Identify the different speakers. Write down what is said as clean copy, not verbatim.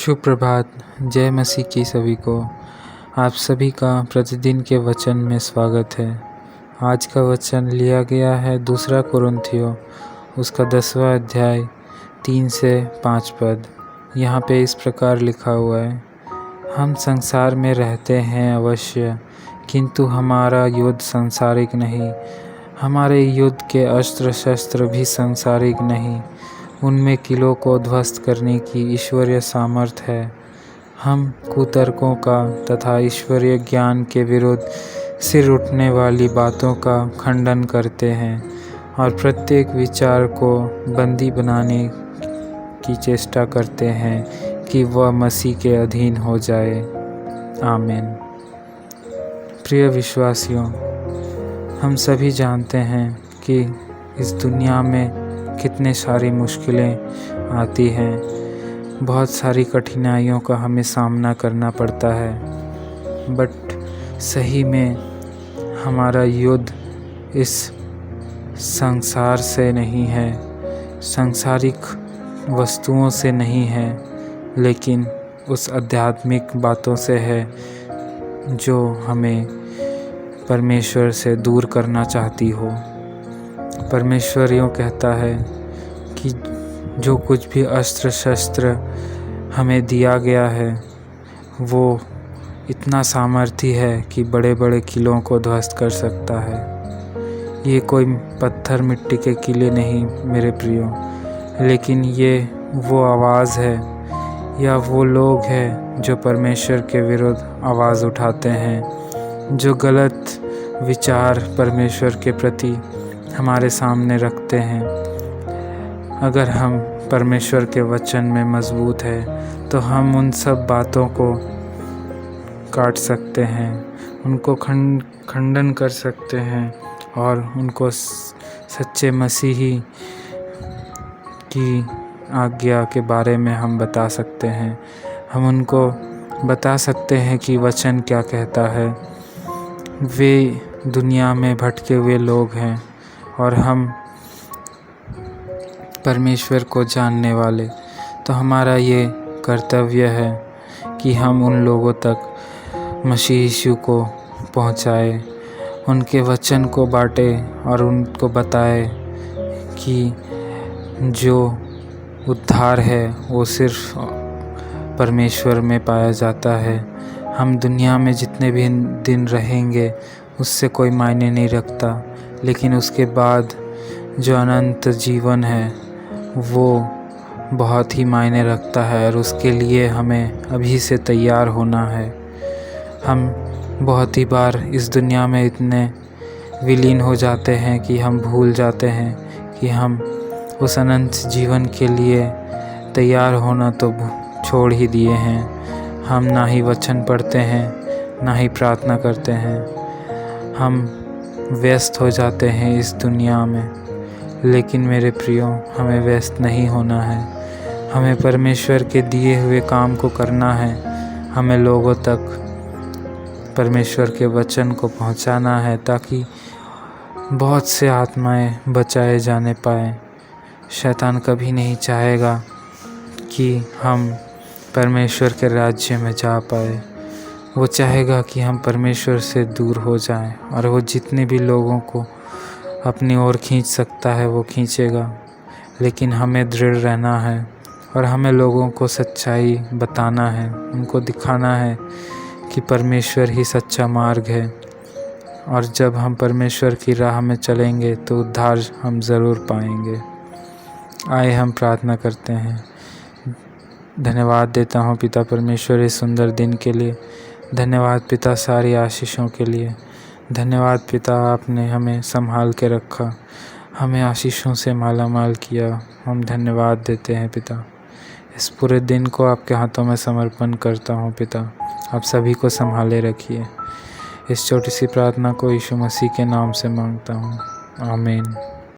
Speaker 1: शुभ प्रभात। जय मसीह की सभी को। आप सभी का प्रतिदिन के वचन में स्वागत है। आज का वचन लिया गया है दूसरा कुरिन्थियों उसका 10वां अध्याय 3 से 5 पद। यहाँ पे इस प्रकार लिखा हुआ है, हम संसार में रहते हैं अवश्य, किंतु हमारा युद्ध सांसारिक नहीं। हमारे युद्ध के अस्त्र शस्त्र भी सांसारिक नहीं, उनमें किलों को ध्वस्त करने की ईश्वरीय सामर्थ है। हम कुतर्कों का तथा ईश्वरीय ज्ञान के विरुद्ध सिर उठने वाली बातों का खंडन करते हैं और प्रत्येक विचार को बंदी बनाने की चेष्टा करते हैं कि वह मसीह के अधीन हो जाए। आमीन। प्रिय विश्वासियों, हम सभी जानते हैं कि इस दुनिया में कितने सारी मुश्किलें आती हैं, बहुत सारी कठिनाइयों का हमें सामना करना पड़ता है। बट सही में हमारा युद्ध इस संसार से नहीं है, सांसारिक वस्तुओं से नहीं है, लेकिन उस आध्यात्मिक बातों से है जो हमें परमेश्वर से दूर करना चाहती हो। परमेश्वर यूँ कहता है कि जो कुछ भी अस्त्र शस्त्र हमें दिया गया है वो इतना सामर्थी है कि बड़े बड़े किलों को ध्वस्त कर सकता है। ये कोई पत्थर मिट्टी के किले नहीं मेरे प्रियो, लेकिन ये वो आवाज़ है या वो लोग हैं जो परमेश्वर के विरुद्ध आवाज़ उठाते हैं, जो गलत विचार परमेश्वर के प्रति हमारे सामने रखते हैं। अगर हम परमेश्वर के वचन में मजबूत है तो हम उन सब बातों को काट सकते हैं, उनको खंडन कर सकते हैं और उनको सच्चे मसीही की आज्ञा के बारे में हम बता सकते हैं। हम उनको बता सकते हैं कि वचन क्या कहता है। वे दुनिया में भटके हुए लोग हैं और हम परमेश्वर को जानने वाले, तो हमारा ये कर्तव्य है कि हम उन लोगों तक मसीह यीशु को पहुंचाएं, उनके वचन को बांटें और उनको बताएं कि जो उद्धार है वो सिर्फ परमेश्वर में पाया जाता है। हम दुनिया में जितने भी दिन रहेंगे उससे कोई मायने नहीं रखता, लेकिन उसके बाद जो अनंत जीवन है वो बहुत ही मायने रखता है और उसके लिए हमें अभी से तैयार होना है। हम बहुत ही बार इस दुनिया में इतने विलीन हो जाते हैं कि हम भूल जाते हैं कि हम उस अनंत जीवन के लिए तैयार होना तो छोड़ ही दिए हैं। हम ना ही वचन पढ़ते हैं, ना ही प्रार्थना करते हैं। हम व्यस्त हो जाते हैं इस दुनिया में, लेकिन मेरे प्रियो, हमें व्यस्त नहीं होना है। हमें परमेश्वर के दिए हुए काम को करना है। हमें लोगों तक परमेश्वर के वचन को पहुंचाना है ताकि बहुत से आत्माएं बचाए जाने पाए। शैतान कभी नहीं चाहेगा कि हम परमेश्वर के राज्य में जा पाए। वो चाहेगा कि हम परमेश्वर से दूर हो जाएं और वो जितने भी लोगों को अपनी ओर खींच सकता है वो खींचेगा, लेकिन हमें दृढ़ रहना है और हमें लोगों को सच्चाई बताना है, उनको दिखाना है कि परमेश्वर ही सच्चा मार्ग है। और जब हम परमेश्वर की राह में चलेंगे तो उद्धार हम ज़रूर पाएंगे। आए हम प्रार्थना करते हैं। धन्यवाद देता हूँ पिता परमेश्वर इस सुंदर दिन के लिए। धन्यवाद पिता सारी आशीषों के लिए। धन्यवाद पिता, आपने हमें संभाल के रखा, हमें आशीषों से माला माल किया। हम धन्यवाद देते हैं पिता। इस पूरे दिन को आपके हाथों में समर्पण करता हूँ पिता। आप सभी को संभाले रखिए। इस छोटी सी प्रार्थना को यीशु मसीह के नाम से मांगता हूँ। आमीन।